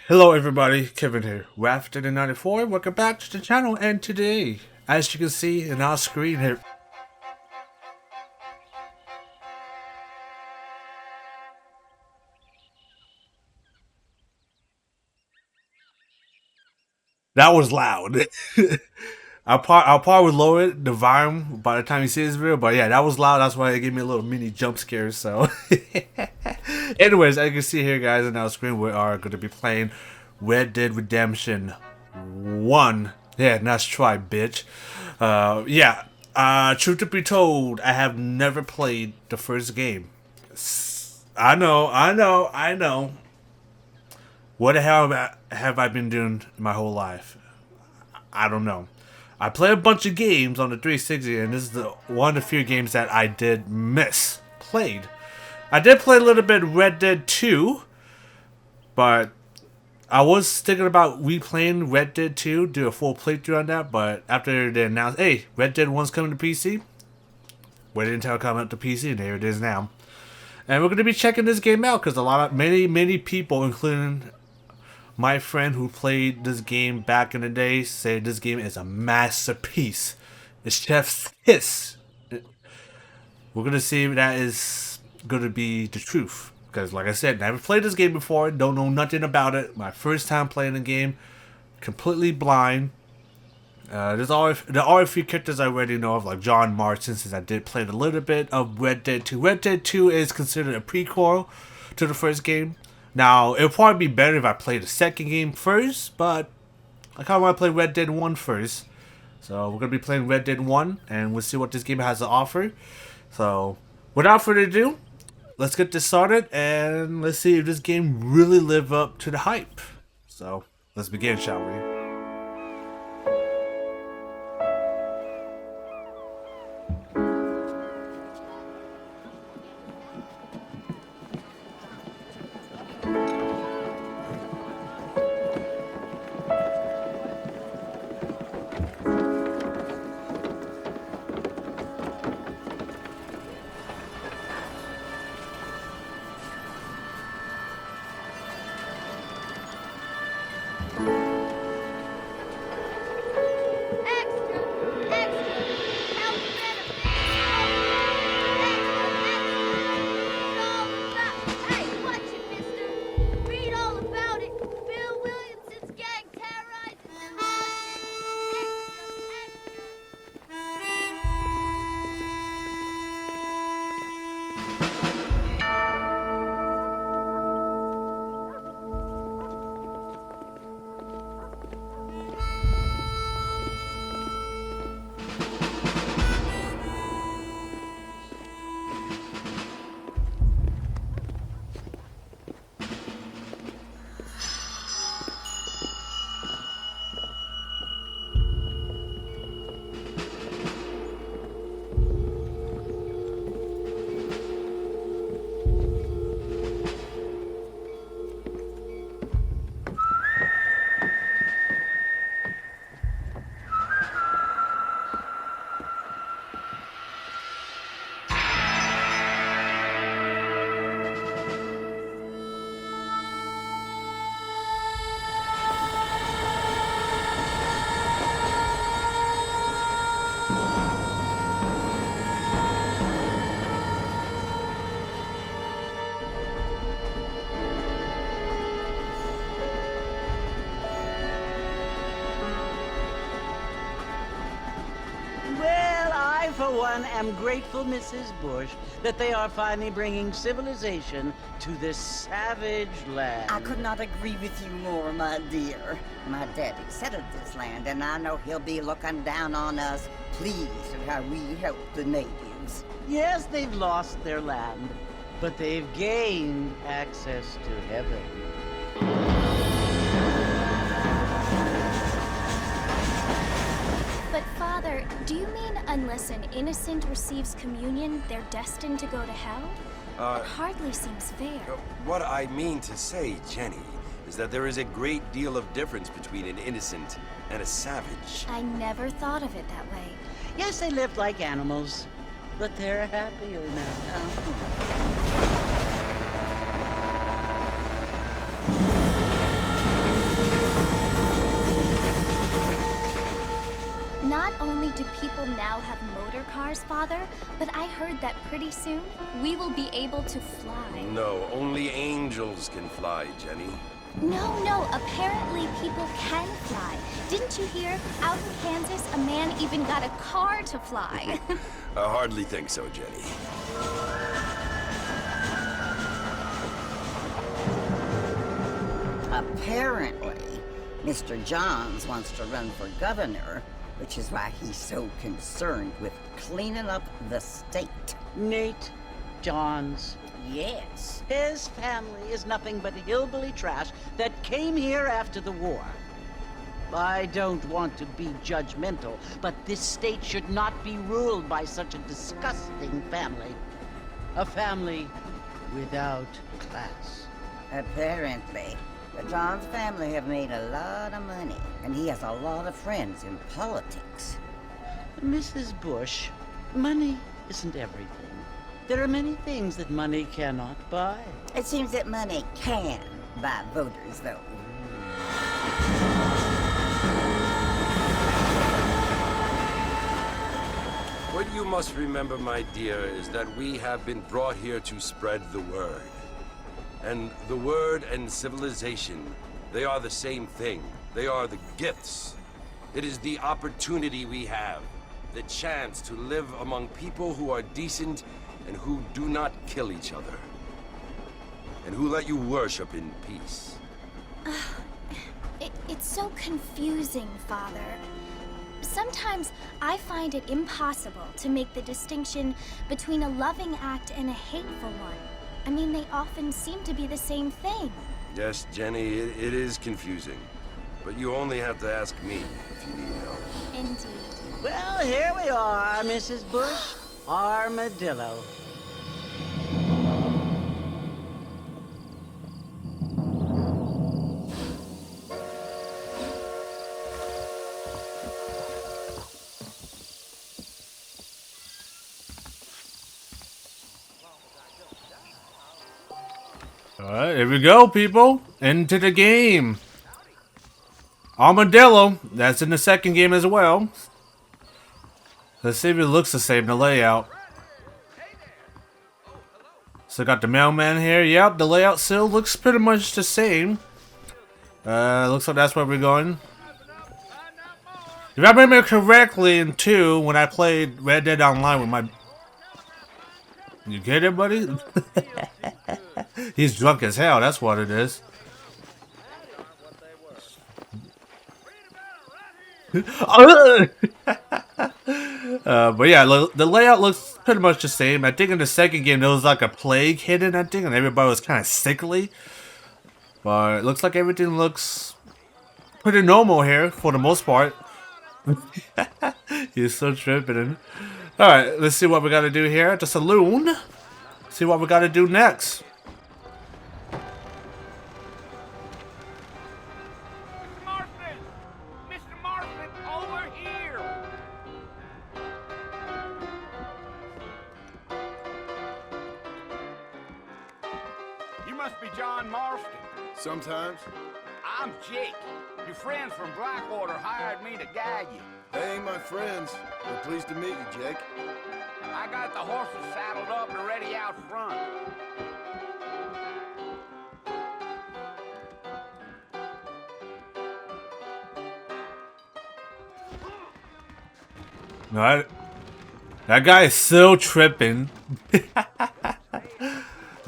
Hello everybody, Kevin here, Rafton94. Welcome back to the channel, and today, as you can see in our screen here, that was loud. I'll probably lower it, the volume, by the time you see this video, but yeah, that was loud. That's why it gave me a little mini jump scare. So, anyways, as you can see here, guys, on our screen, we are going to be playing Red Dead Redemption 1. Yeah, nice try, bitch. Yeah. Truth to be told, I have never played the first game. I know. What the hell have I been doing my whole life? I don't know. I play a bunch of games on the 360, and this is the one of the few games that I did miss played. I did play a little bit Red Dead 2, but I was thinking about replaying Red Dead 2, do a full playthrough on that, but after they announced, hey, Red Dead 1's coming to PC, waited until it come out to PC, and there it is now. And we're going to be checking this game out because many people, including my friend who played this game back in the day, say this game is a masterpiece. It's chef's kiss. We're gonna see if that is gonna be the truth. Because, like I said, never played this game before. Don't know nothing about it. My first time playing the game, completely blind. There are a few characters I already know of, like John Marston, since I did play a little bit of Red Dead 2. Red Dead 2 is considered a prequel to the first game. Now, it would probably be better if I played the second game first, but I kind of want to play Red Dead 1 first. So, we're going to be playing Red Dead 1, and we'll see what this game has to offer. So, without further ado, let's get this started, and let's see if this game really lives up to the hype. So, let's begin, shall we? Well, I, for one, am grateful, Mrs. Bush, that they are finally bringing civilization to this savage land. I could not agree with you more, my dear. My daddy settled this land, and I know he'll be looking down on us, pleased at how we help the natives. Yes, they've lost their land, but they've gained access to heaven. But Father, do you mean unless an innocent receives communion, they're destined to go to hell? It hardly seems fair. What I mean to say, Jenny, is that there is a great deal of difference between an innocent and a savage. I never thought of it that way. Yes, they lived like animals, but they're happier now. only do people now have motor cars, Father, but I heard that pretty soon we will be able to fly. No, only angels can fly, Jenny. No, apparently people can fly. Didn't you hear? Out in Kansas, a man even got a car to fly. I hardly think so, Jenny. Apparently, Mr. Johns wants to run for governor, which is why he's so concerned with cleaning up the state. Nate Johns. Yes. His family is nothing but hillbilly trash that came here after the war. I don't want to be judgmental, but this state should not be ruled by such a disgusting family. A family without class. Apparently. The Johns family have made a lot of money, and he has a lot of friends in politics. Mrs. Bush, money isn't everything. There are many things that money cannot buy. It seems that money can buy voters, though. What you must remember, my dear, is that we have been brought here to spread the word. And the word and civilization, they are the same thing. They are the gifts. It is the opportunity we have, the chance to live among people who are decent and who do not kill each other. And who let you worship in peace. It's so confusing, Father. Sometimes I find it impossible to make the distinction between a loving act and a hateful one. I mean, they often seem to be the same thing. Yes, Jenny, it is confusing. But you only have to ask me if you need help. Indeed. Well, here we are, Mrs. Bush. Armadillo. Alright, here we go, people. Into the game. Armadillo. That's in the second game as well. Let's see if it looks the same, the layout. So got the mailman here. Yep, the layout still looks pretty much the same. Looks like that's where we're going. If I remember correctly, in 2, when I played Red Dead Online with my... You get it, buddy? He's drunk as hell, that's what it is. But yeah, the layout looks pretty much the same. I think in the second game there was like a plague hidden, I think, and everybody was kind of sickly. But it looks like everything looks pretty normal here for the most part. He's so tripping. Alright, let's see what we gotta do here at the saloon. See what we gotta do next. Mr. Marston, over here! You must be John Marston. Sometimes. I'm Jake. Your friends from Blackwater hired me to guide you. They ain't my friends. We're pleased to meet you, Jake. I got the horses saddled up and ready out front. Alright. That guy is still tripping.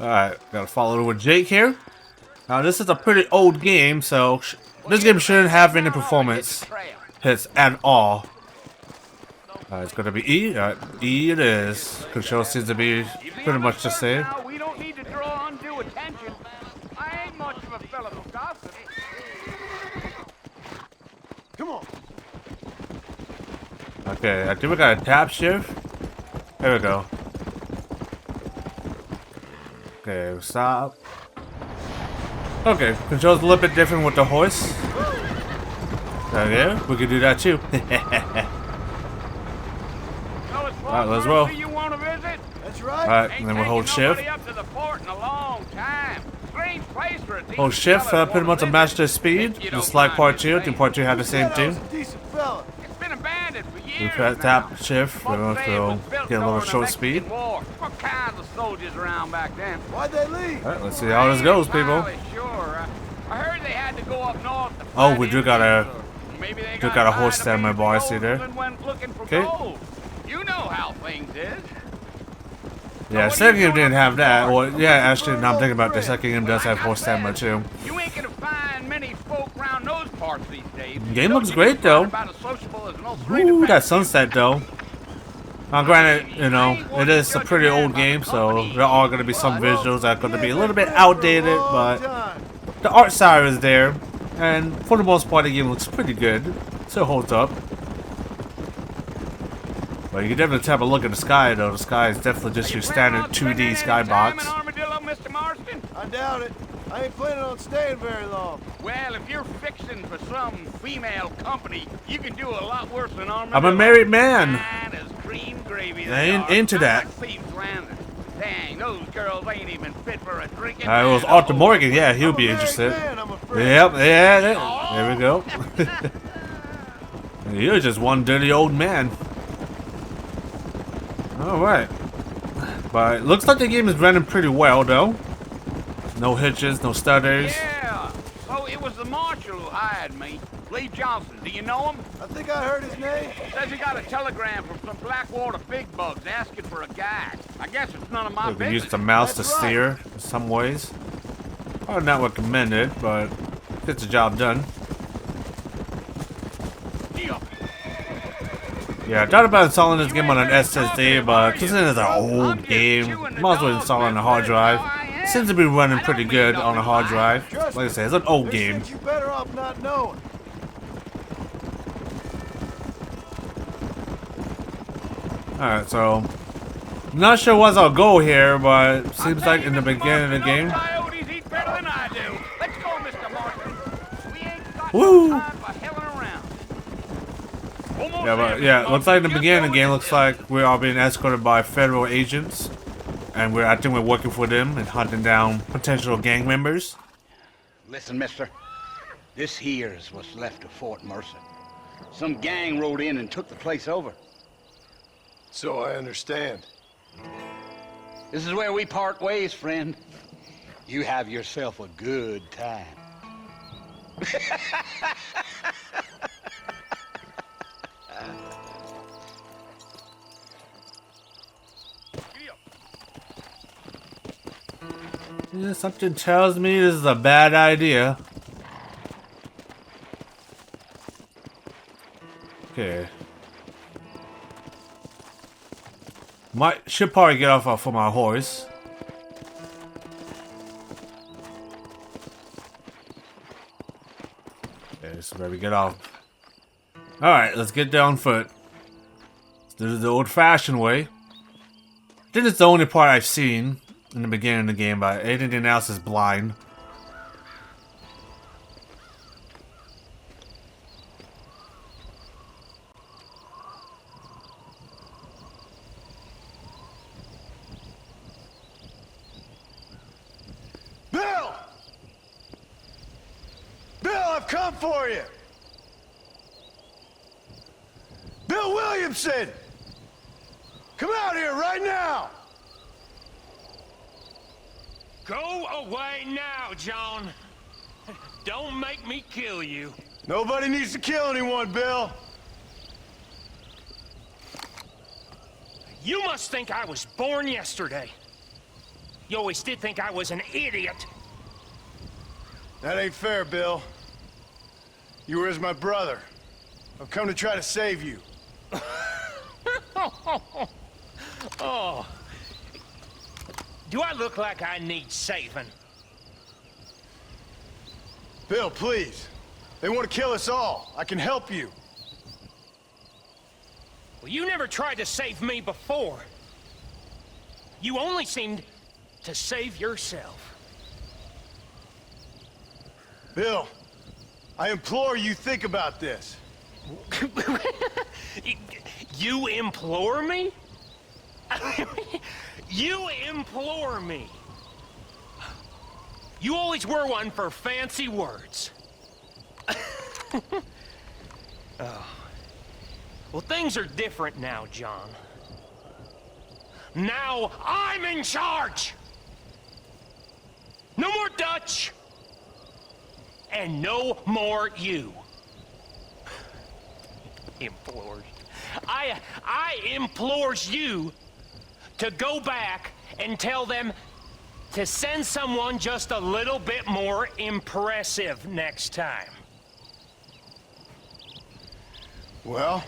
Alright, gotta follow with Jake here. Now this is a pretty old game, so this game shouldn't have any performance hits at all. It's gonna be E. Alright, E it is. Control seems to be pretty much the same. Now, we don't need to draw undue attention. I ain't much of a fellow for gossip. Come on. Okay, I think we got a tap shift. There we go. Okay, stop. Okay, controls a little bit different with the horse. Okay, we can do that too. Alright, let's roll. You want to visit? That's right. Alright, and then we'll hold shift. Up to the fort in a long time. Strange place for a Hold shift pretty much to match their speed. Just like part 2. I think part 2 had the same thing. Decent fella. It's been abandoned for years. We press tap shift. We're going to get a little short speed. What kinds of soldiers around back then? Why'd they leave? Alright, let's see how this goes, people. Sure. I heard they had to go up north to Oh, fight we do got a Indians, or maybe they got a horse tired of stammer, being boy, I the see there. and went looking for Okay. gold. You know how things is. Yeah, second game didn't have that. Well, yeah, actually, now I'm thinking about the second game does have horse stamina too. You ain't gonna find many folk around those parts these days. Game looks You great can though. find about as sociable as an old stranger Ooh, that family. sunset though. Now, granted, you know, it is a pretty old game, so there are going to be some visuals that are going to be a little bit outdated, but the art style is there, and for the most part, the game looks pretty good. Still holds up. But you can definitely have a look at the sky, though. The sky is definitely just your standard 2D skybox. Armadillo, Mr. Marston? I doubt it. I ain't planning on staying very long. Well, if you're fixing for some female company, you can do a lot worse than armadillo. I'm a married man. Fine as cream gravy. I ain't into that. Dang, those girls ain't even fit for a drinking. It was Arthur Morgan. Yeah, he'll be interested. Man, I'm afraid. Yep, yeah, there we go. You're just one dirty old man. Alright. But it looks like the game is running pretty well, though. No hitches, no stutters. Yeah, so it was the marshal who hired me. Lee Johnson, do you know him? I think I heard his name. Says he got a telegram from some Blackwater big bugs asking for a guide. I guess it's none of my We can business. use the mouse to That's right. steer in some ways. Probably not recommended, but gets the job done. Yeah, I thought about installing this game on an SSD, but since it is an old game, might as well install it on a hard drive. It seems to be running pretty good on a hard drive. Like I said, it's an old They game. said you better off not knowing. Alright, so I'm not sure what's our goal here, but it seems like in the beginning of the game. Coyotes eat better than I do. Let's go, Mr. Marston. We ain't got Woo! no time for helling around. Almost Yeah, but there, yeah, Mr. looks like in the Marston. beginning of the Just game, looks like we are being escorted by federal agents, and I think we're working for them and hunting down potential gang members. Listen, mister. This here's what's left of Fort Mercer. Some gang rode in and took the place over. So I understand. This is where we part ways, friend. You have yourself a good time. Yeah, something tells me this is a bad idea. Okay. Should probably get off for my horse. Okay, so where we get off. Alright, let's get down foot. This is the old-fashioned way. I think it's the only part I've seen in the beginning of the game, but anything else is blind. Bill! Bill, I've come for you! Bill Williamson! Come out here right now! Go away now, John. Don't make me kill you. Nobody needs to kill anyone, Bill. You must think I was born yesterday. You always did think I was an idiot. That ain't fair, Bill. You were as my brother. I've come to try to save you. Oh. Do I look like I need saving? Bill, please. They want to kill us all. I can help you. Well, you never tried to save me before. You only seemed to save yourself. Bill, I implore you think about this. You implore me? You implore me. You always were one for fancy words. Oh. Well, things are different now, John. Now I'm in charge! No more Dutch! And no more you. Implores. I implores you to go back and tell them to send someone just a little bit more impressive next time. Well?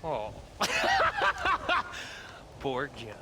Oh. Poor John.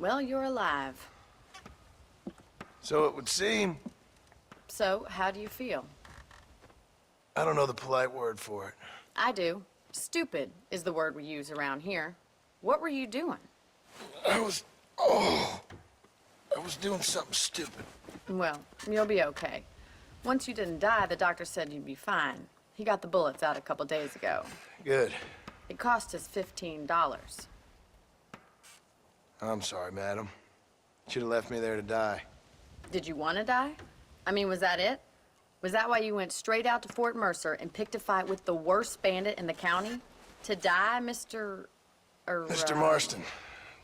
Well, you're alive. So it would seem. So, how do you feel? I don't know the polite word for it. I do. Stupid is the word we use around here. What were you doing? I was doing something stupid. Well, you'll be okay. Once you didn't die, the doctor said you'd be fine. He got the bullets out a couple days ago. Good. It cost us $15. I'm sorry, madam. Should have left me there to die. Did you want to die? I mean, was that it? Was that why you went straight out to Fort Mercer and picked a fight with the worst bandit in the county? To die, Mr. Mr. Marston.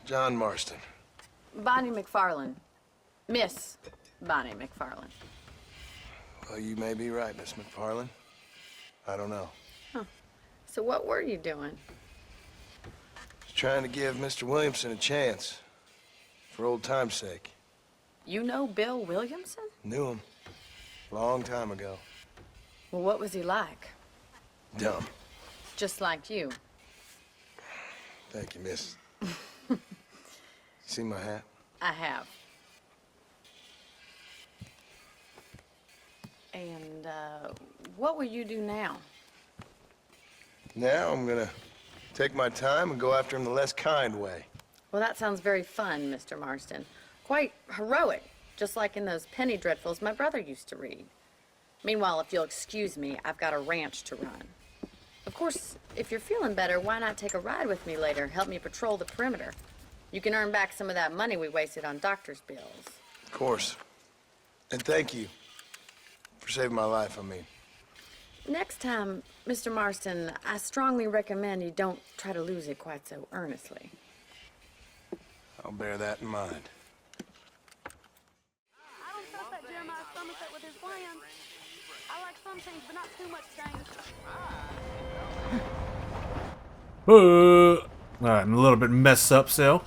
John Marston. Bonnie McFarlane. Miss Bonnie McFarlane. Well, you may be right, Miss McFarlane. I don't know. So what were you doing? Just trying to give Mr. Williamson a chance. For old time's sake. You know Bill Williamson? Knew him. Long time ago. Well, what was he like? Dumb. Just like you. Thank you, miss. See my hat? I have. And, what will you do now? Now I'm gonna take my time and go after him the less kind way. Well, that sounds very fun, Mr. Marston. Quite heroic, just like in those penny dreadfuls my brother used to read. Meanwhile, if you'll excuse me, I've got a ranch to run. Of course, if you're feeling better, why not take a ride with me later? Help me patrol the perimeter. You can earn back some of that money we wasted on doctor's bills. Of course. And thank you for saving my life, I mean. Next time, Mr. Marston, I strongly recommend you don't try to lose it quite so earnestly. I'll bear that in mind. I don't trust that Jeremiah Somerset with his plans. I like some change, but not too much change. Alright, I'm a little bit messed up still.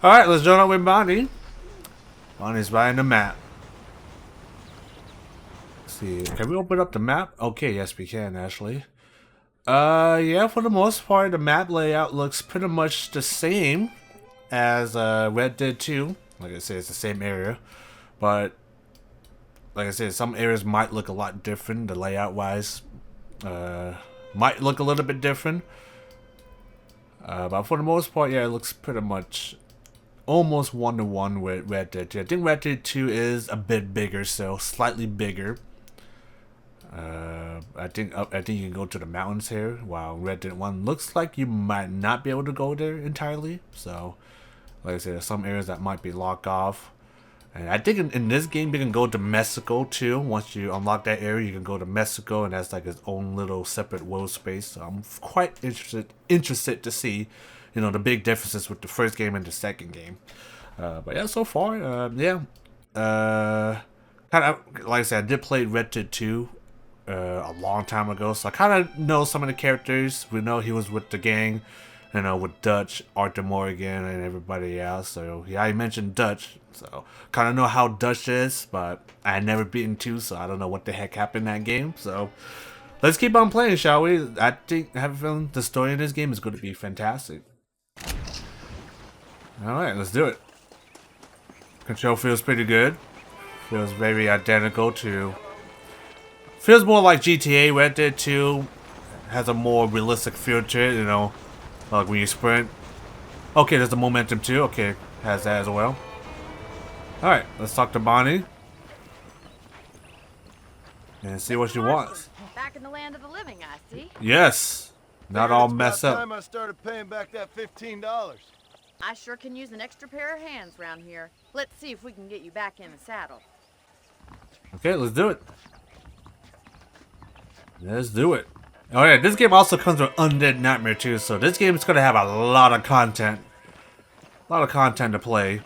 Alright, let's join up with Bonnie. Bonnie's buying the map. Let's see, can we open up the map? Okay, yes we can actually. Yeah, for the most part the map layout looks pretty much the same as Red Dead 2. Like I said, it's the same area. But like I said, some areas might look a lot different, the layout wise. Might look a little bit different. But for the most part, yeah, it looks pretty much almost one-to-one with Red Dead 2. I think Red Dead 2 is a bit bigger, so slightly bigger. I think you can go to the mountains here, while Red Dead 1 looks like you might not be able to go there entirely. So, like I said, there's some areas that might be locked off. And I think in this game you can go to Mexico too. Once you unlock that area, you can go to Mexico, and that's like its own little separate world space. So I'm quite interested to see, you know, the big differences with the first game and the second game. But yeah, so far, yeah. kind of like I said, I did play Red Dead 2 a long time ago, so I kind of know some of the characters. We know he was with the gang, you know, with Dutch, Arthur Morgan, and everybody else. So yeah, I mentioned Dutch, so kind of know how Dutch is, but I had never beaten 2, so I don't know what the heck happened in that game. So let's keep on playing, shall we? I have a feeling the story in this game is going to be fantastic. All right, let's do it. Control feels pretty good. Feels very identical to. Feels more like GTA. Red Dead 2 has a more realistic feel to it, you know, like when you sprint. Okay, there's the momentum too. Okay, has that as well. All right, let's talk to Bonnie and see what she wants. Back in the land of the living, I see. Yes, not all messed About up. time I started paying back that $15. I sure can use an extra pair of hands around here. Let's see if we can get you back in the saddle. Okay, let's do it. Let's do it. Oh yeah, this game also comes with Undead Nightmare too, so this game is going to have a lot of content. A lot of content to play.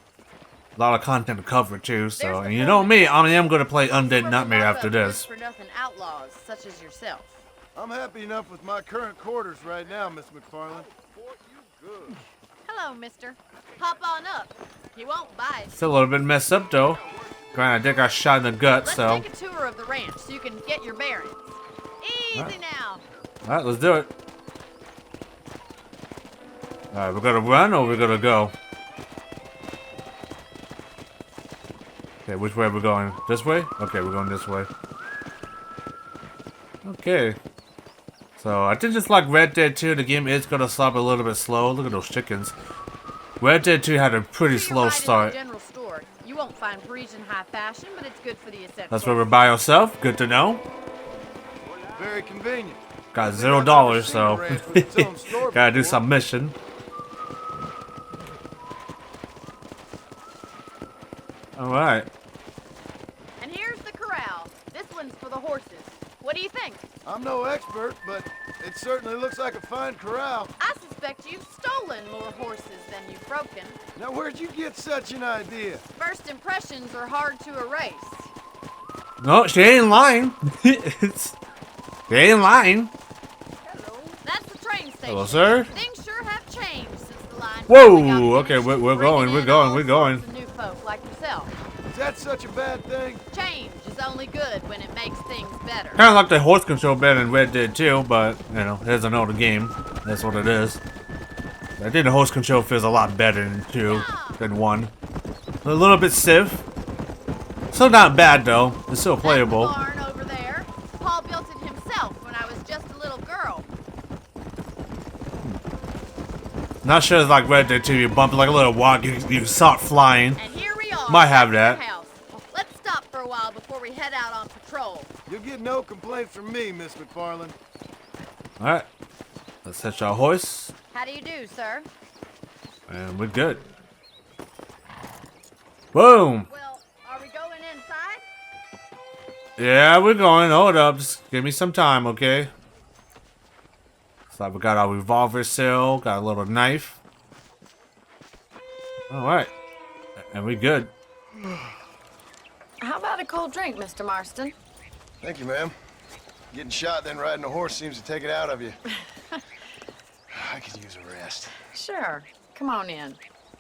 A lot of content to cover too, so, and you know me, I am going to play Undead Nightmare after this. For nothing outlaws such as yourself. I'm happy enough with my current quarters right now, Miss McFarland. Hello, mister. Hop on up. He won't bite. Still a little bit messed up though. Granted, I did got shot in the gut, Let's so. take a tour of the ranch so you can get your bearings. Easy now. Alright, let's do it. Alright, we're gonna run or we're gonna go? Okay, which way are we going? This way? Okay, we're going this way. Okay. So, I think just like Red Dead 2, the game is gonna stop a little bit slow. Look at those chickens. Red Dead 2 had a pretty slow start. General store. You won't find Parisian high fashion, but it's good for the essentials. That's where we're by ourselves. Good to know. Very convenient. Got $0, so gotta do some mission. Alright. And here's the corral. This one's for the horses. What do you think? I'm no expert, but it certainly looks like a fine corral. I suspect you've stolen more horses than you've broken. Now, where'd you get such an idea? First impressions are hard to erase. No, she ain't lying. She ain't lying. Hello. That's the train station. Hello, sir. Things sure have changed since the line. Whoa! Okay, we're going. We're going. New folk like yourself. Is that such a bad thing? Change is only good when it makes things better. Kind of like the horse control better than Red Dead 2, but you know, it is another game. That's what it is. I think the horse control feels a lot better in 2 than 1. A little bit stiff. Still not bad though. It's still playable. That barn over there. Paul built it himself when I was just a little girl. Not sure it's like Red Dead 2. You bump it like a little walk. You start flying. And here we are. Might have that. House. Let's stop for a while before we head out on patrol. You'll get no complaints from me, Miss McFarland. Alright. Let's hitch our horse. How do you do, sir? And we're good. Boom! Well, are we going inside? Yeah, we're going. Hold up. Just give me some time, okay? So we got our revolver still. Got a little knife. Alright. And we good. How about a cold drink, Mr. Marston? Thank you, ma'am. Getting shot, then riding a horse seems to take it out of you. I could use a rest. Sure. Come on in.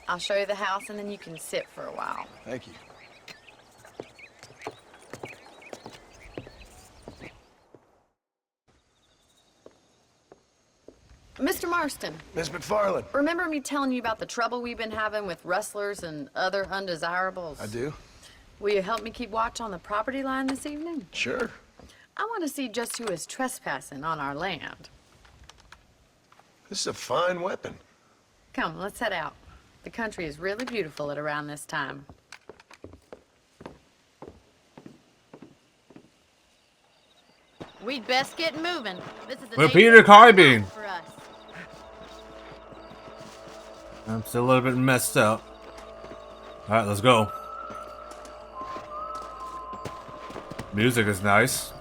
I'll show you the house and then you can sit for a while. Thank you. Mr. Marston, Miss McFarland. remember me telling you about the trouble we've been having with rustlers and other undesirables? I do? Will you help me keep watch on the property line this evening? Sure. I want to see just who is trespassing on our land. This is a fine weapon. Come, let's head out. The country is really beautiful at around this time. We'd best get moving. This is a We're dangerous Peter Carbine. for us. I'm still a little bit messed up. Alright, let's go. Music is nice.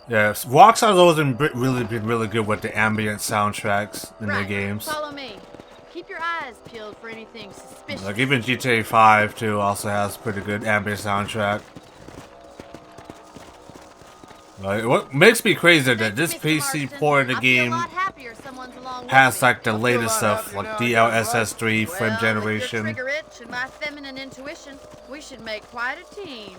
Yeah, Rockstar's always been really good with the ambient soundtracks in their games. Follow me. Keep keep your eyes peeled for anything suspicious. Like even GTA 5 too also has pretty good ambient soundtrack. Like, what makes me crazy that this PC port of the game has like the latest stuff, like DLSS3 frame generation. If you're trigger itch and my feminine intuition, we should make quite a team.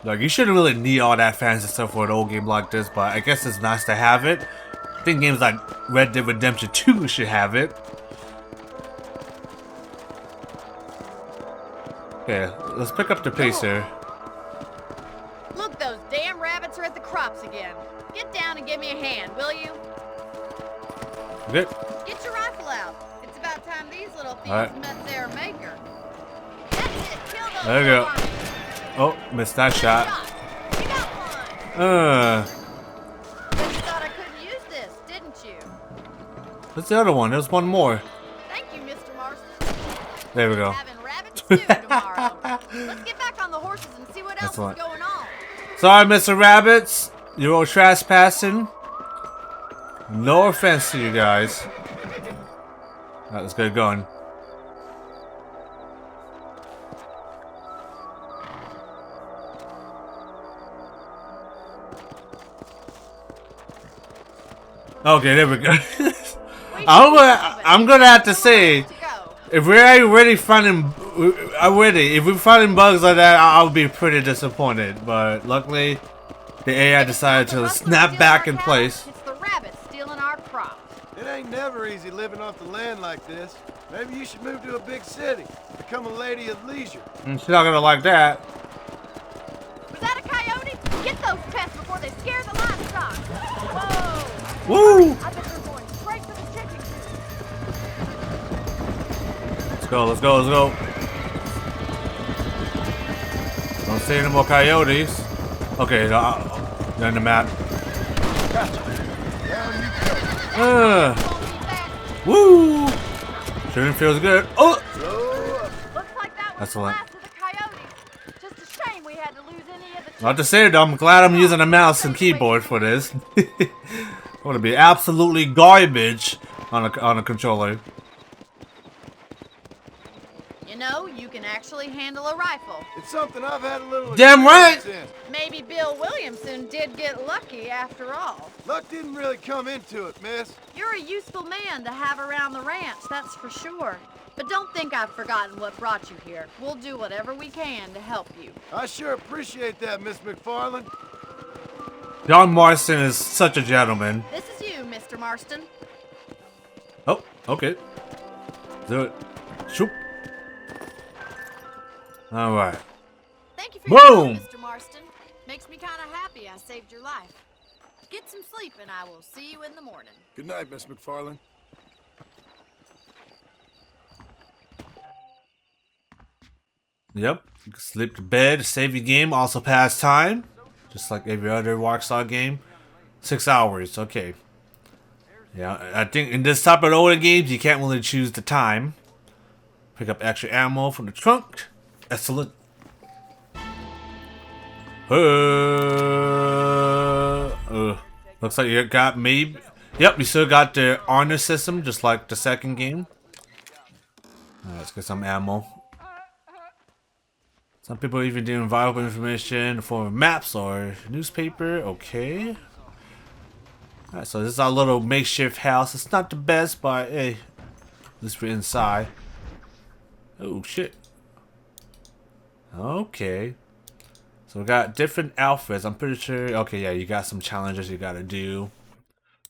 Like, you shouldn't really need all that fancy stuff for an old game like this, but I guess it's nice to have it. I think games like Red Dead Redemption 2 should have it. Okay, let's pick up the pace here. Look, those damn rabbits are at the crops again. Get down and give me a hand, will you? Good. Get your rifle out. It's about time these little thieves Alright. met their maker. That's it. Kill those There you go. little armies. Oh, missed that shot. You got one. But you thought I couldn't use this, didn't you? What's the other one? There's one more. Thank you, Mr. Marston. There we go. Having rabbit stew tomorrow. Let's get back on the horses and see what else Excellent. is going on. Sorry, Mr. Rabbits. You're all trespassing. No offense to you guys. Alright, let's get going. Okay, there we go. I'm gonna have to say, if we're already finding, if we're finding bugs like that, I'll be pretty disappointed. But luckily, the AI decided to snap back in place. It's the rabbits stealing our crops. It ain't never easy living off the land like this. Maybe you should move to a big city. Become a lady of leisure. She's not gonna like that. Was that a coyote? Get those pests before they scare the livestock. Whoa! Woo! I bet they're going straight for the chicken coop. Let's go, let's go, let's go. Don't see any more coyotes. Okay, they're in the map. Woo! Shooting feels good. Oh! Looks like that was the Excellent. last of the coyotes. Just a shame we had to lose any of the Not to say though, I'm glad I'm using a mouse and keyboard for this. It's gonna be absolutely garbage on a controller. You know, you can actually handle a rifle. It's something I've had a little Damn right! experience in. Maybe Bill Williamson did get lucky after all. Luck didn't really come into it, miss. You're a useful man to have around the ranch, that's for sure. But don't think I've forgotten what brought you here. We'll do whatever we can to help you. I sure appreciate that, Miss McFarland. John Marston is such a gentleman. This is you, Mr. Marston. Oh, okay. Do it. Shoop. Alright. Thank you for your Boom! help, Mr. Marston. Makes me kind of happy I saved your life. Get some sleep and I will see you in the morning. Good night, Miss McFarland. Yep. You can sleep to bed, save your game, also pass time. Just like every other Rockstar game. 6 hours, okay. Yeah, I think in this type of older games, you can't really choose the time. Pick up extra ammo from the trunk. Excellent. Looks like you got maybe. Yep, you still got the honor system, just like the second game. Alright, let's get some ammo. Some people even doing valuable information in the form of maps or newspaper. Okay. Alright, so this is our little makeshift house. It's not the best, but hey, at least we're inside. Oh shit. Okay. So we got different outfits. I'm pretty sure. Okay, yeah, you got some challenges you gotta do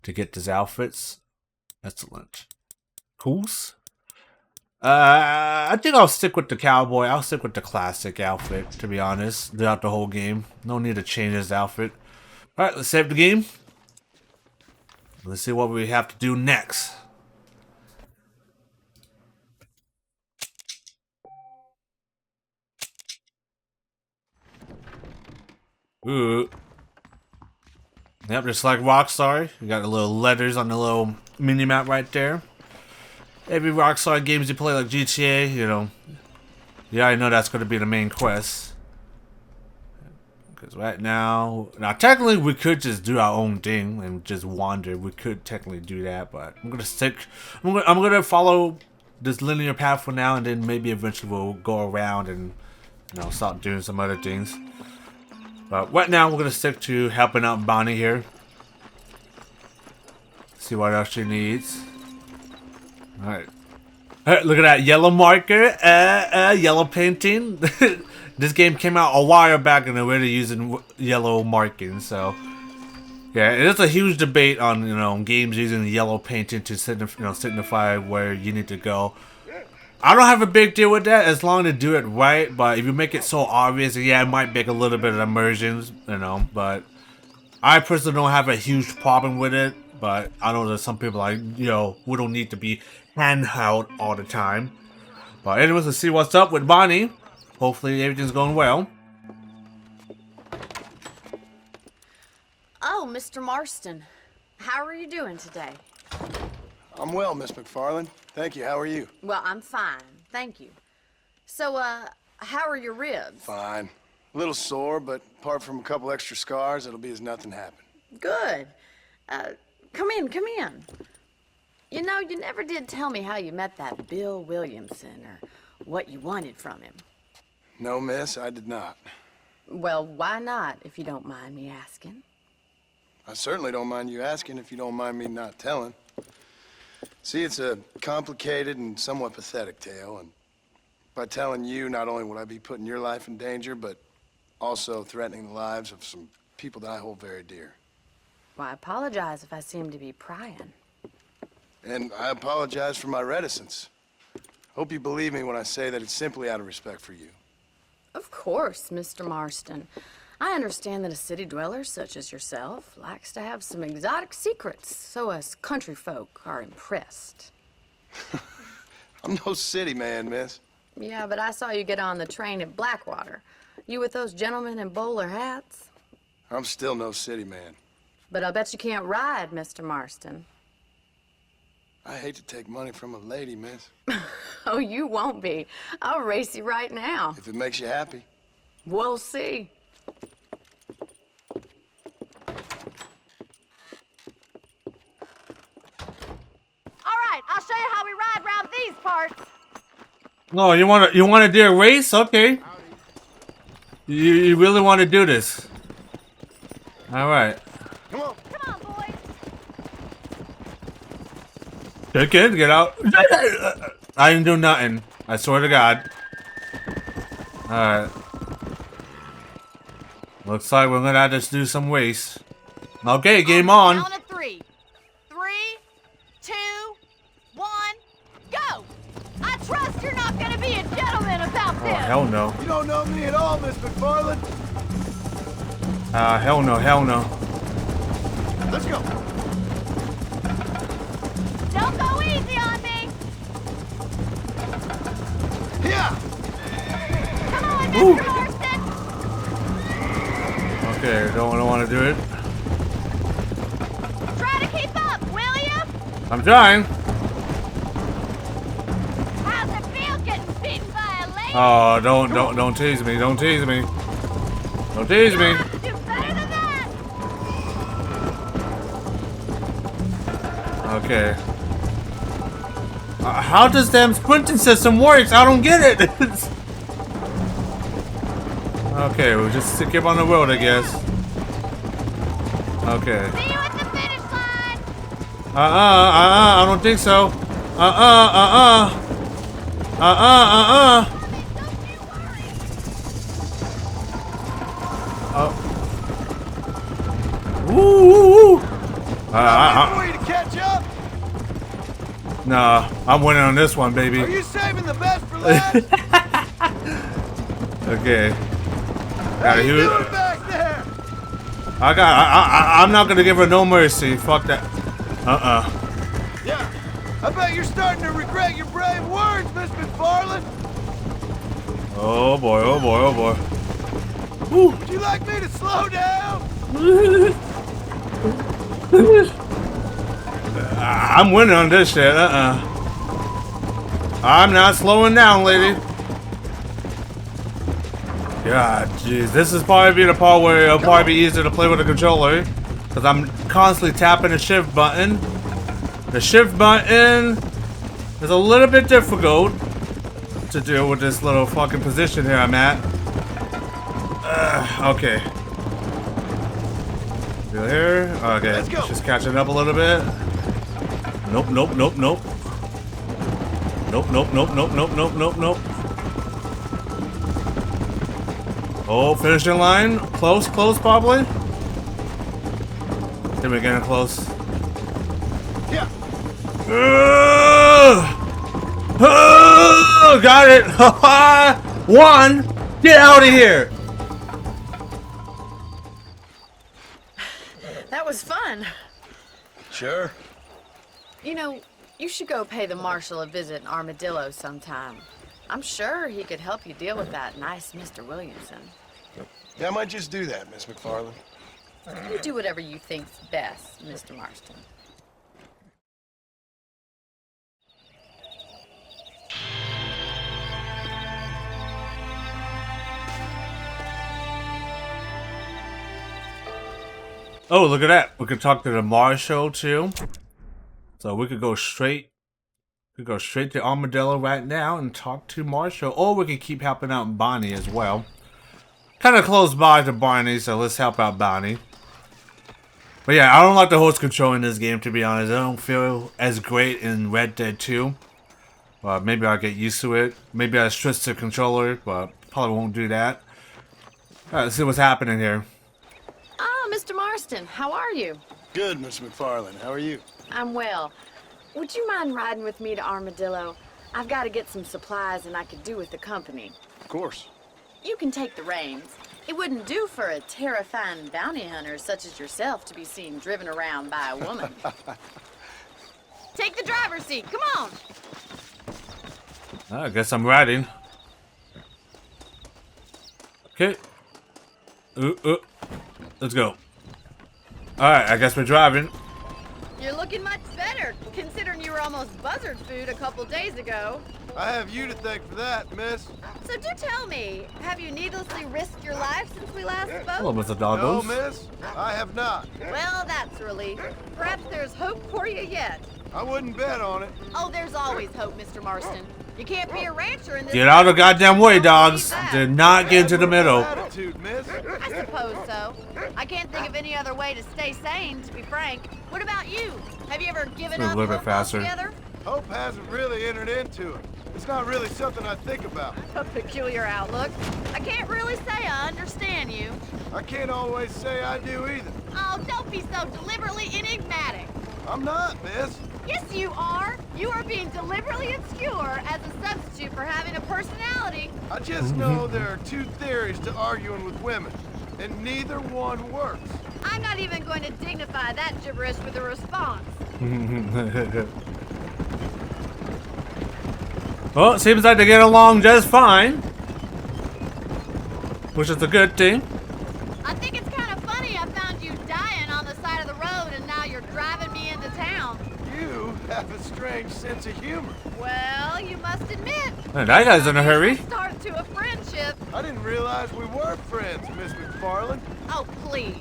to get these outfits. Excellent. Coos. I think I'll stick with the cowboy. I'll stick with the classic outfit, to be honest, throughout the whole game. No need to change his outfit. Alright, let's save the game. Let's see what we have to do next. Ooh. Yep, just like Rockstar. You got the little letters on the little mini-map right there. Every Rockstar games you play, like GTA, you know, you already know that's going to be the main quest. Because right now technically we could just do our own thing and just wander. We could technically do that, but I'm gonna follow this linear path for now, and then maybe eventually we'll go around and start doing some other things. But right now we're gonna stick to helping out Bonnie here. See what else she needs. All right. Look at that yellow marker, yellow painting. This game came out a while back and they're already using yellow marking, so yeah, it is a huge debate on games using yellow painting to signify where you need to go. I don't have a big deal with that as long as they do it right, but if you make it so obvious, yeah, it might make a little bit of immersion, but I personally don't have a huge problem with it. But I know there's some people we don't need to be handheld all the time. But anyways, let's see what's up with Bonnie. Hopefully everything's going well. Oh, Mr. Marston. How are you doing today? I'm well, Miss McFarland. Thank you. How are you? Well, I'm fine. Thank you. So, how are your ribs? Fine. A little sore, but apart from a couple extra scars, it'll be as nothing happened. Good. Come in, come in. You know, you never did tell me how you met that Bill Williamson or what you wanted from him. No, miss, I did not. Well, why not, if you don't mind me asking? I certainly don't mind you asking if you don't mind me not telling. See, it's a complicated and somewhat pathetic tale, and by telling you, not only would I be putting your life in danger, but also threatening the lives of some people that I hold very dear. Well, I apologize if I seem to be prying. And I apologize for my reticence. Hope you believe me when I say that it's simply out of respect for you. Of course, Mr. Marston. I understand that a city dweller such as yourself likes to have some exotic secrets, so us country folk are impressed. I'm no city man, miss. Yeah, but I saw you get on the train at Blackwater. You with those gentlemen in bowler hats? I'm still no city man. But I'll bet you can't ride, Mr. Marston. I hate to take money from a lady, miss. Oh, you won't be. I'll race you right now. If it makes you happy. We'll see. All right, I'll show you how we ride around these parts. No, you want to do a race? Okay. You really want to do this? All right. Come on. Come on, boys. Good kid, get out. I didn't do nothing. I swear to God. Alright. Looks like we're gonna have to do some race. Okay, game on. Count of 3. 3, 2, 1, go! I trust you're not gonna be a gentleman about Oh, this. hell no. You don't know me at all, Miss McFarland. Hell no, hell no. Let's go. Don't go easy on me. Yeah. Come on, Ooh. Mr. Marston. Okay, don't want to do it. Try to keep up, will you? I'm trying. How's it feel getting beaten by a lady? Oh, don't tease me. Don't tease me. Don't tease me. Do better than that. Okay. How does damn sprinting system works? I don't get it. Okay, we'll just skip on the road, I guess. Okay. See you at the finish line. I don't think so. Woo! I'm waiting for you to catch up. Nah, I'm winning on this one, baby. Are you saving the best for last? Okay. How Gotta you use. doing back there? I'm not gonna give her no mercy. Fuck that. Yeah. I bet you're starting to regret your brave words, Miss McFarland. Oh boy, oh boy, oh boy. Would you like me to slow down? I'm winning on this shit. I'm not slowing down, lady. God, jeez. This is probably the part where it'll probably be easier to play with a controller. Because I'm constantly tapping the shift button. The shift button is a little bit difficult to deal with this little fucking position here I'm at. Okay. Still here? Okay. Just catching up a little bit. Nope, nope, nope, nope. Nope, nope, nope, nope, nope, nope, nope, nope. Oh, finishing line. Close, close, probably. Then we're getting close. Yeah. Got it. One. Get out of here. That was fun. Sure. You know, you should go pay the marshal a visit in Armadillo sometime. I'm sure he could help you deal with that nice Mr. Williamson. Yeah, I might just do that, Miss McFarland. You do whatever you think's best, Mr. Marston. Oh, look at that. We could talk to the marshal too. So we could go straight to Armadillo right now and talk to Marshall. Or we could keep helping out Bonnie as well. Kind of close by to Bonnie, so let's help out Bonnie. But yeah, I don't like the host control in this game, to be honest. I don't feel as great in Red Dead 2. Maybe I'll get used to it. Maybe I'll switch the controller, but probably won't do that. Alright, let's see what's happening here. Ah, Mr. Marston, how are you? Good, Miss McFarland. How are you? I'm well. Would you mind riding with me to Armadillo? I've got to get some supplies and I could do with the company. Of course. You can take the reins. It wouldn't do for a terrifying bounty hunter such as yourself to be seen driven around by a woman. Take the driver's seat. Come on. I guess I'm riding. Okay. Let's go. Alright, I guess we're driving. You're looking much better, considering you were almost buzzard food a couple days ago. I have you to thank for that, miss. So do tell me, have you needlessly risked your life since we last Hello, spoke? Mr. Doggos. No, miss. I have not. Well, that's a relief. Perhaps there's hope for you yet. I wouldn't bet on it. Oh, there's always hope, Mr. Marston. You can't be a rancher in this. Get out of the goddamn way, Don't dogs. believe that. Do not get into the middle. Attitude, miss. I suppose so. I can't think of any other way to stay sane, to be frank. What about you? Have you ever given A up little bit hope faster. altogether? Hope hasn't really entered into it. It's not really something I think about. A peculiar outlook. I can't really say I understand you. I can't always say I do either. Oh, don't be so deliberately enigmatic. I'm not, miss. Yes, you are. You are being deliberately obscure as a substitute for having a personality. I just know there are two theories to arguing with women, and neither one works. I'm not even going to dignify that gibberish with a response. Well, it seems like they get along just fine. Which is a good thing. I think it's kind of funny I found you dying on the side of the road and now you're driving me into town. You have a strange sense of humor. Well, you must admit. Man, that guy's in a hurry. Start to a friendship. I didn't realize we were friends, Miss McFarland. Oh, please.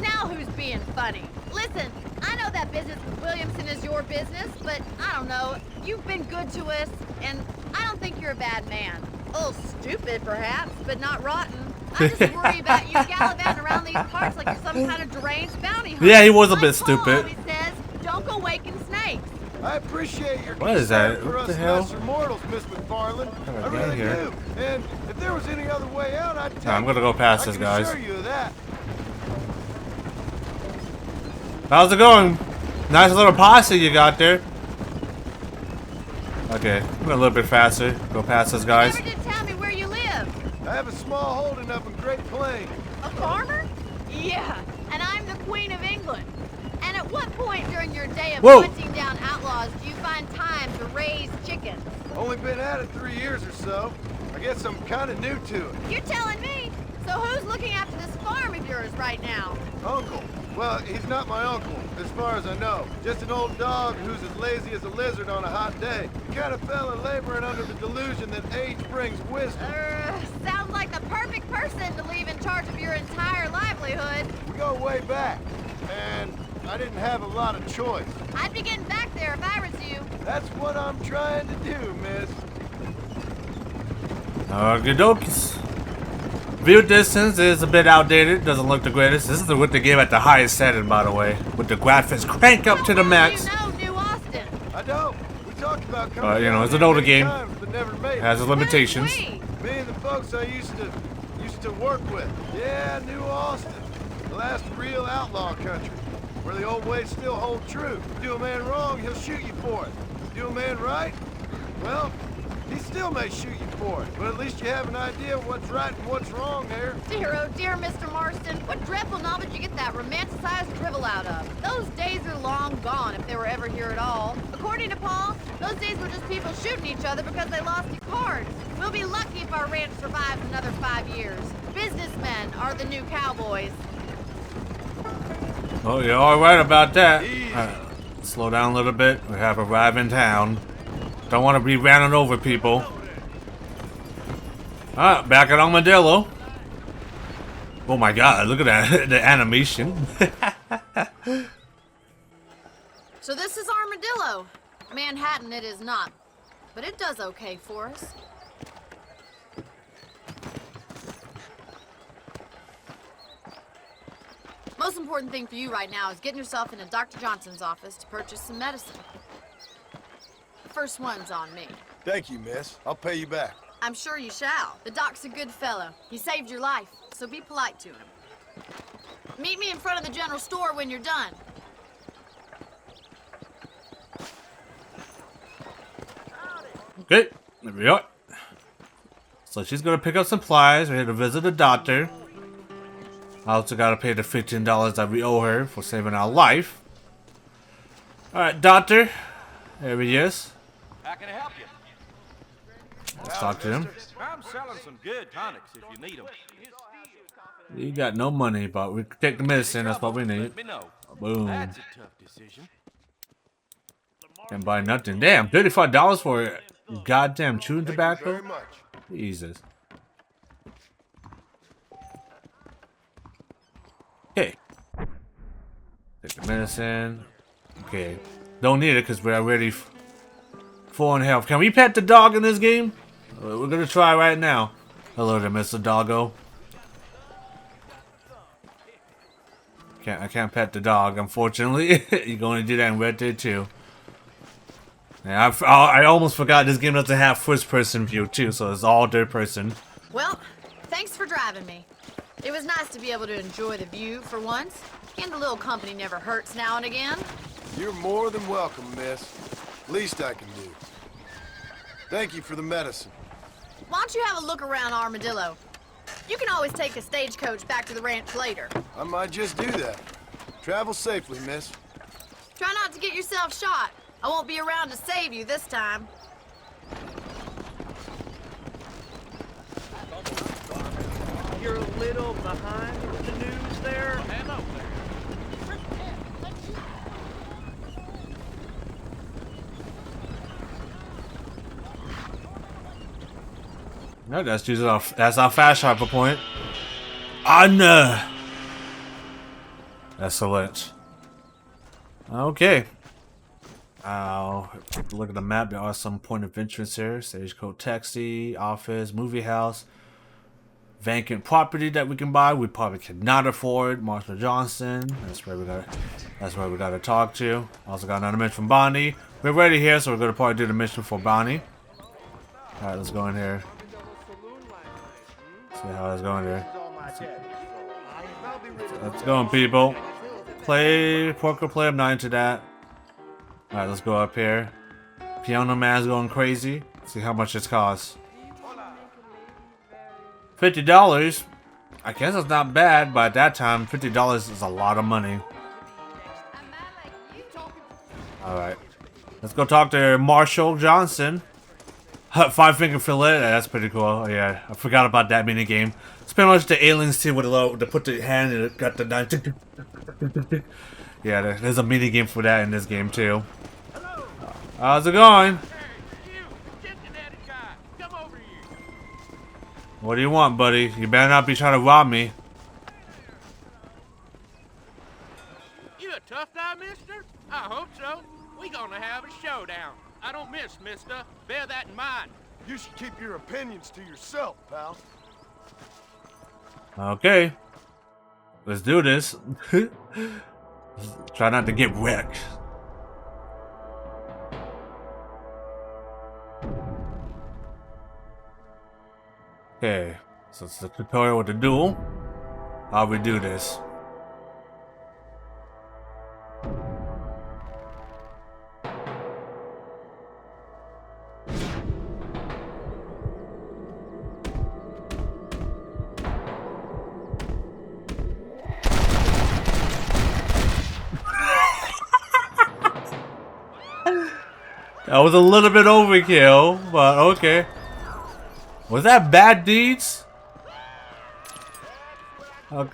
Now who's being funny? Listen, I know that business with Williamson is your business, but I don't know. You've been good to us, and I don't think you're a bad man. A little stupid, perhaps, but not rotten. I just worry about you gallivanting around these parts like you're some kind of deranged bounty hunter. Yeah, he was a bit Like Paul stupid. always says, don't go waking snakes. I appreciate your What is that? concern for What the us hell? lesser mortals, Miss McFarland. Kind of I really gang here. do. And if there was any other way out, I'd take I'm gonna go past I this, can guys. assure you of that. How's it going? Nice little posse you got there. Okay, I'm going a little bit faster. Go past this, guys. You never did tell me where you live. I have a small holding up in Great Plains. A farmer? Yeah, and I'm the Queen of England. And at what point during your day of Whoa. hunting down outlaws do you find time to raise chickens? Only been at it 3 years or so. I guess I'm kind of new to it. You're telling me. So who's looking after this farm of yours right now? Uncle. Well, he's not my uncle, as far as I know. Just an old dog who's as lazy as a lizard on a hot day. The kind of fella laboring under the delusion that age brings wisdom. Sounds like the perfect person to leave in charge of your entire livelihood. We go way back, and I didn't have a lot of choice. I'd be getting back there if I was you. That's what I'm trying to do, miss. Okie dokies. View distance is a bit outdated, doesn't look the greatest. This is with the game at the highest setting, by the way. With the graphics crank up to the max. You know New Austin. I don't. We talked about coming You know, down it's an here older many game. times, but never made it. Has its limitations. Wait. Me and the folks I used to work with. Yeah, New Austin. The last real outlaw country. Where the old ways still hold true. Do a man wrong, he'll shoot you for it. Do a man right, well, he still may shoot you for it. But at least you have an idea of what's right and what's wrong there. Dear, oh dear, Mr. Marston. What dreadful novel did you get that romanticized drivel out of? Those days are long gone, if they were ever here at all. According to Paul, those days were just people shooting each other because they lost at cards. We'll be lucky if our ranch survives another 5 years. Businessmen are the new cowboys. Oh, you're alright about that. Slow down a little bit. We have arrived in town. Don't want to be running over people. Alright, back at Armadillo. Oh my god, look at that. The animation. So this is Armadillo. Manhattan it is not. But it does okay for us. Most important thing for you right now is getting yourself into Dr. Johnson's office to purchase some medicine. The first one's on me. Thank you, miss. I'll pay you back. I'm sure you shall. The doc's a good fellow. He saved your life, so be polite to him. Meet me in front of the general store when you're done. Okay, there we are. So she's gonna pick up supplies. We're here to visit the doctor. I also gotta pay the $15 that we owe her for saving our life. Alright, doctor. There he is. How can I help you? Let's talk to him. I'm selling some good tonics if you need them. You got no money, but we can take the medicine. That's what we need. Let me know. Boom. That's a tough decision. Can't buy nothing. Damn, $35 for goddamn chewing Thank tobacco? you very much. Jesus. Okay. Take the medicine. Okay. Don't need it because we're already full in health. Can we pet the dog in this game? We're gonna try right now. Hello there, Mr. Doggo. I can't pet the dog, unfortunately. You're going to do that in Red Dead 2. Yeah, I almost forgot this game doesn't have first-person view too, so it's all third person. Well, thanks for driving me. It was nice to be able to enjoy the view for once, and a little company never hurts now and again. You're more than welcome, miss. Least I can do. Thank you for the medicine. Why don't you have a look around Armadillo? You can always take a stagecoach back to the ranch later. I might just do that. Travel safely, miss. Try not to get yourself shot. I won't be around to save you this time. You're a little behind with the news there. Hello there. No, that's our fast travel point. Honor. Excellent. Okay. Look at the map. There are some point of interest here. Stagecoach taxi, office, movie house, vacant property that we can buy. We probably cannot afford. Marshall Johnson. That's where we gotta talk to. Also got another mission from Bonnie. We're ready here, so we're gonna probably do the mission for Bonnie. All right, let's go in here. See how it's going here. Let's go, people. Poker play. I'm not into that. Alright, let's go up here. Piano Man's going crazy. See how much it costs. $50. I guess it's not bad, but at that time, $50 is a lot of money. Alright. Let's go talk to Marshall Johnson. 5-finger fillet. That's pretty cool. Oh, yeah, I forgot about that mini game. It's pretty much the aliens too with to put the hand and it got the knife. Yeah, there's a mini game for that in this game too. How's it going? What do you want, buddy? You better not be trying to rob me. You a tough guy, mister? I hope so. We gonna have a showdown. I don't miss, mister. Bear that in mind. You should keep your opinions to yourself, pal. Okay. Let's do this. Try not to get wrecked. Okay. So it's the tutorial with the duel. How we do this? That was a little bit overkill, but okay. Was that bad deeds? Well.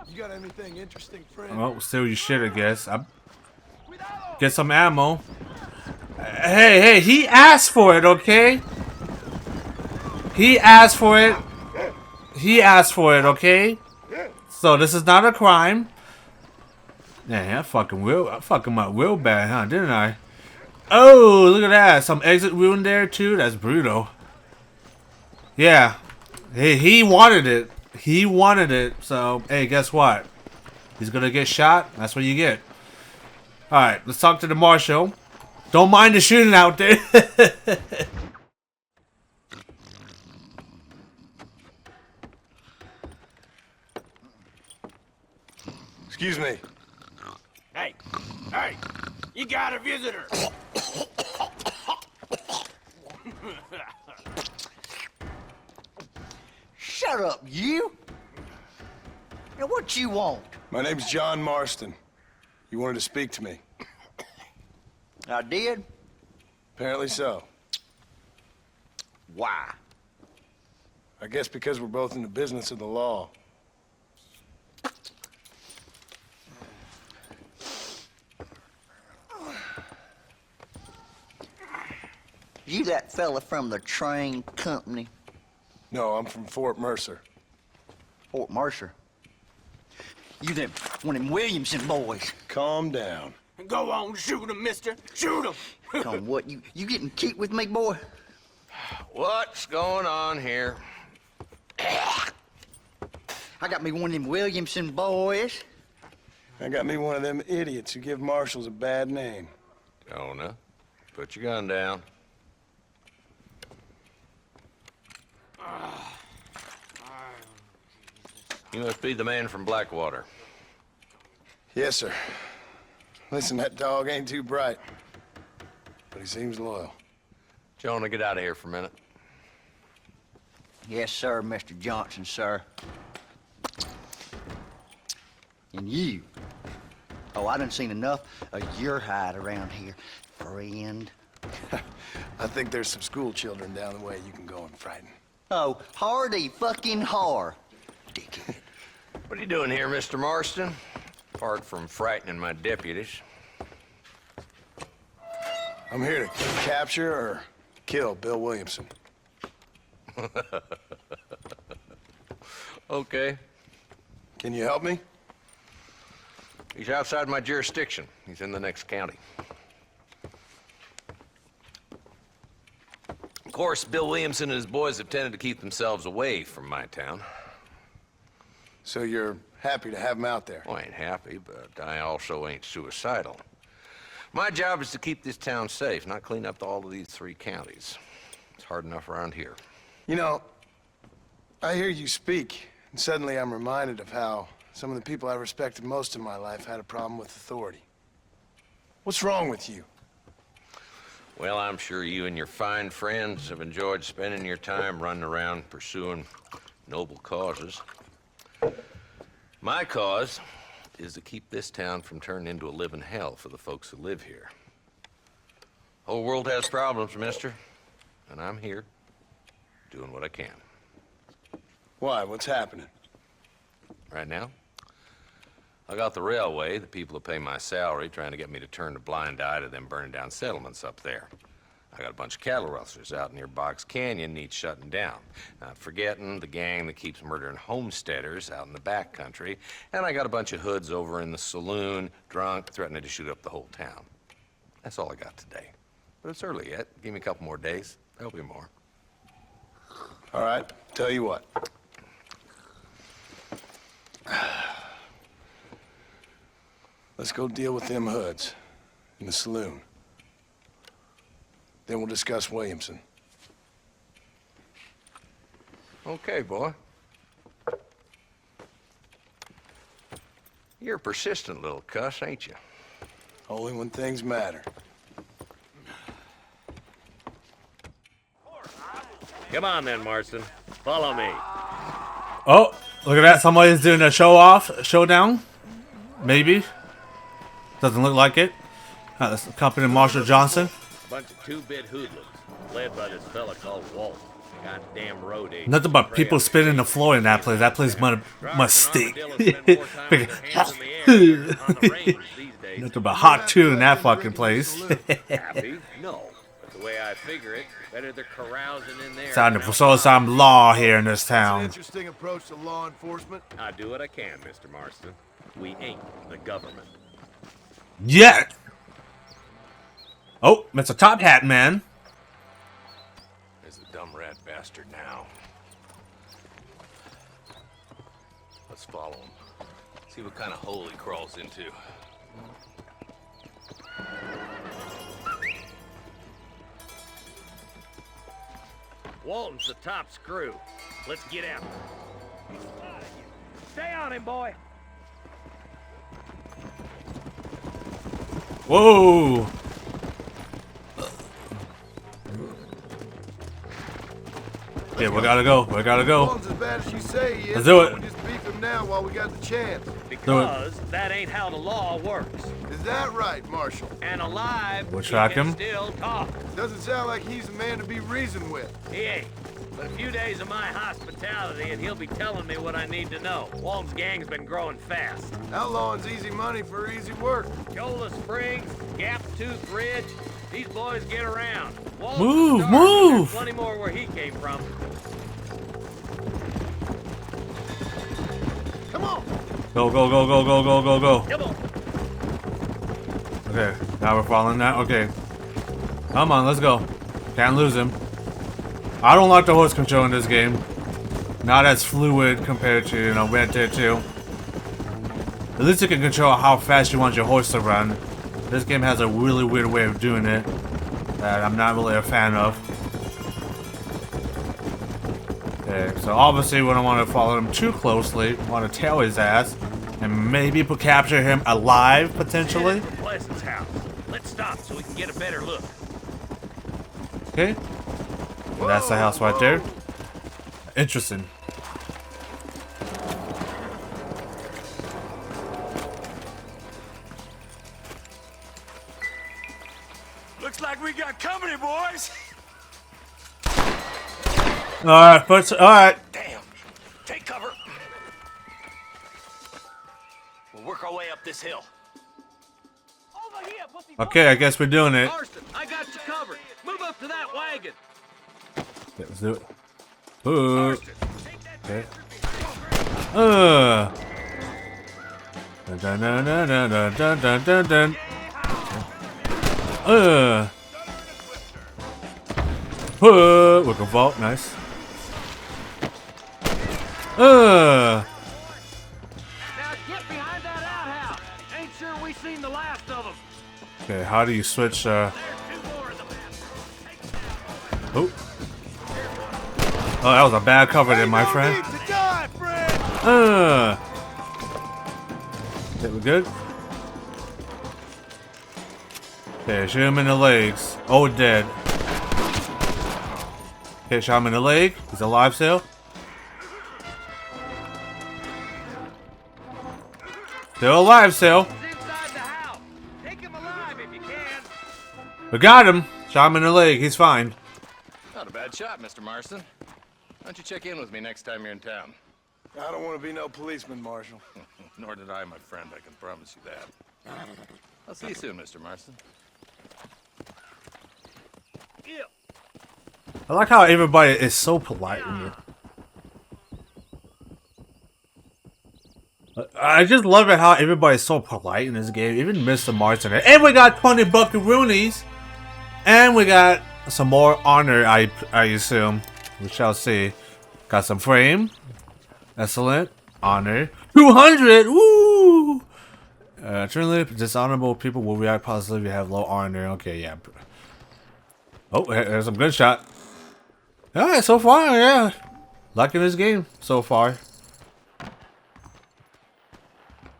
You got anything interesting, friend? Well, steal your shit, I guess. Get some ammo. Hey, he asked for it, okay? He asked for it. He asked for it, okay? So this is not a crime. Yeah, I fucking up real bad, huh? Didn't I? Oh, look at that. Some exit wound there too. That's brutal. Yeah, he wanted it. He wanted it. So hey, guess what? He's gonna get shot. That's what you get. All right, let's talk to the marshal. Don't mind the shooting out there. Excuse me. Hey, you got a visitor. Shut up, you! Now, what you want? My name's John Marston. You wanted to speak to me. I did? Apparently so. Why? I guess because we're both in the business of the law. You that fella from the train company? No, I'm from Fort Mercer. Fort Mercer? You them, one of them Williamson boys. Calm down. Go on, shoot him, mister. Shoot him. Come what, you getting kicked with me, boy? What's going on here? I got me one of them Williamson boys. I got me one of them idiots who give marshals a bad name. Jonah, put your gun down. You must be the man from Blackwater. Yes, sir. Listen, that dog ain't too bright, but he seems loyal. Jonah, get out of here for a minute. Yes, sir, Mr. Johnson, sir. And you. Oh, I done seen enough of your hide around here, friend. I think there's some school children down the way you can go and frighten. Oh, hardy fucking har. Dickhead. What are you doing here, Mr. Marston? Apart from frightening my deputies. I'm here to capture or kill Bill Williamson. Okay. Can you help me? He's outside my jurisdiction. He's in the next county. Of course, Bill Williamson and his boys have tended to keep themselves away from my town. So you're happy to have him out there? Well, I ain't happy, but I also ain't suicidal. My job is to keep this town safe, not clean up all of these 3 counties. It's hard enough around here. You know, I hear you speak, and suddenly I'm reminded of how some of the people I respected most in my life had a problem with authority. What's wrong with you? Well, I'm sure you and your fine friends have enjoyed spending your time running around pursuing noble causes. My cause is to keep this town from turning into a living hell for the folks who live here. Whole world has problems, mister, and I'm here doing what I can. Why? What's happening? Right now, I got the railway, the people who pay my salary, trying to get me to turn a blind eye to them burning down settlements up there. I got a bunch of cattle rustlers out near Box Canyon needs shutting down. Not forgetting the gang that keeps murdering homesteaders out in the back country. And I got a bunch of hoods over in the saloon, drunk, threatening to shoot up the whole town. That's all I got today. But it's early yet. Give me a couple more days. There'll be more. All right, tell you what. Let's go deal with them hoods in the saloon. Then we'll discuss Williamson. Okay, boy. You're a persistent little cuss, ain't you? Only when things matter. Come on then, Marston. Follow me. Oh, look at that. Somebody's doing a showdown. Maybe. Doesn't look like it. That's accompanying Marshall Johnson. Bunch of two-bit hoodlums, led by this fella called Walt. Goddamn road agent. Nothing but people spinning the floor in that place. That place must stink. Nothing but hot tune in that fucking place. Happy? No. But the way I figure it, better they're carousing in there. Time to show some law here in this town. Interesting approach to law enforcement. I do what I can, Mr. Marston. We ain't the government. Yeah. Oh, it's a top hat man. There's the dumb rat bastard now. Let's follow him. See what kind of hole he crawls into. Walton's the top screw. Let's get out. Stay on him, boy. Whoa. Yeah, we gotta go. We gotta go. Walton's as bad as you say he is. Let's do it. We'll just beef him now while we got the chance. Because that ain't how the law works. Is that right, Marshal? And alive, We'll he track can him. still talk. Doesn't sound like he's a man to be reasoned with. He ain't. But a few days of my hospitality and he'll be telling me what I need to know. Walton's gang's been growing fast. Outlawing's easy money for easy work. Chola Springs, Gap Tooth Ridge, these boys get around. Walton's Move, starving. move. There's plenty more where he came from. Come on. Go, go, go, go, go, go, go, go. Come on. Okay, now we're following that. Okay. Come on, let's go. Can't lose him. I don't like the horse control in this game. Not as fluid compared to, you know, Red Dead 2. At least you can control how fast you want your horse to run. This game has a really weird way of doing it that I'm not really a fan of. Okay, so obviously we don't want to follow him too closely. We want to tail his ass and maybe capture him alive, potentially. Headed for Pleasant's house. Let's stop so we can get a better look. Okay. And that's the house right there. Interesting. Looks like we got company, boys. Alright, alright. Damn. Take cover. We'll work our way up this hill. Over here, pussy. Okay, I guess we're doing it. Marston, I got you covered. Move up to that wagon. Okay, let's do it. Ooh. Marston, take that Okay. bastard behind Dun dun dun dun dun dun dun dun dun. We can vault, nice. Now get behind that outhouse. Ain't sure we seen the last of them. Okay, how do you switch? There's two more of them. Oh, that was a bad cover there, my friend. Need to die, friend. Okay, we good? Okay, shoot him in the legs. Oh, dead. Okay, shot him in the leg. He's alive still. Still alive still. He's inside the house. Take him alive if you can. We got him. Shot him in the leg. He's fine. Not a bad shot, Mr. Marston. Why don't you check in with me next time you're in town? I don't want to be no policeman, Marshal. Nor did I, my friend. I can promise you that. I'll see you soon, Mr. Marston. I like how everybody is so polite in here. I just love it how everybody's so polite in this game. Even Mr. Marston. And we got 20 buckaroonies. And we got some more honor, I assume. We shall see. Got some frame. Excellent. Honor. 200! Woo! Truly, dishonorable people will react positively if you have low honor. Okay, yeah. Oh, there's some good shot. Alright, so far, yeah. Liking this game so far.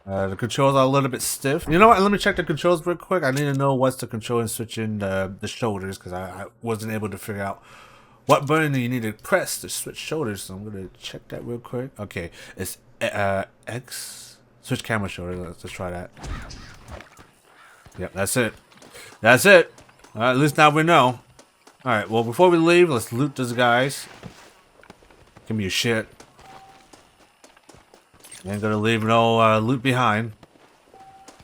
The controls are a little bit stiff. You know what? Let me check the controls real quick. I need to know what's the control in switching the shoulders because I wasn't able to figure out what button you need to press to switch shoulders. So I'm going to check that real quick. Okay, it's X. Switch camera shoulder. Let's try that. Yep, that's it. That's it. At least now we know. Alright, well, before we leave, let's loot these guys. Give me your shit. Ain't gonna leave no loot behind.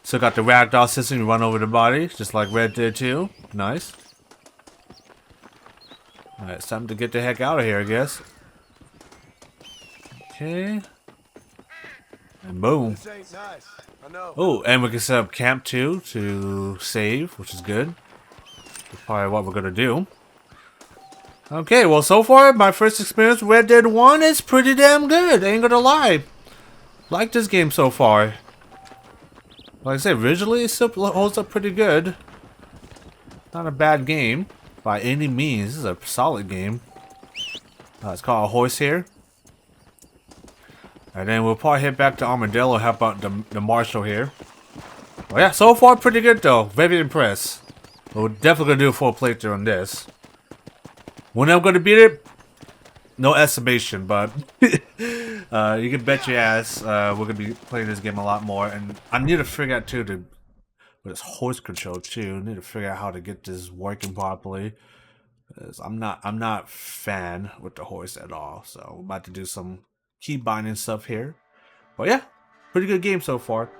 Still got the ragdoll system. You run over the body, just like Red did too. Nice. Alright, it's time to get the heck out of here, I guess. Okay. And boom. Oh, and we can set up camp too to save, which is good. That's probably what we're gonna do. Okay, well, so far, my first experience with Red Dead 1 is pretty damn good. Ain't gonna lie. Like this game so far. Like I said, visually it still holds up pretty good. Not a bad game by any means. This is a solid game. Let's call a horse here. And then we'll probably head back to Armadillo. Help out the marshal here. Well, yeah, so far pretty good though. Very impressed. But we're definitely gonna do a full playthrough on this. When I'm gonna beat it, no estimation, but you can bet your ass we're gonna be playing this game a lot more. And I need to figure out too with this horse control too. I need to figure out how to get this working properly. Cause I'm not fan with the horse at all. So I'm about to do some key binding stuff here. But yeah, pretty good game so far.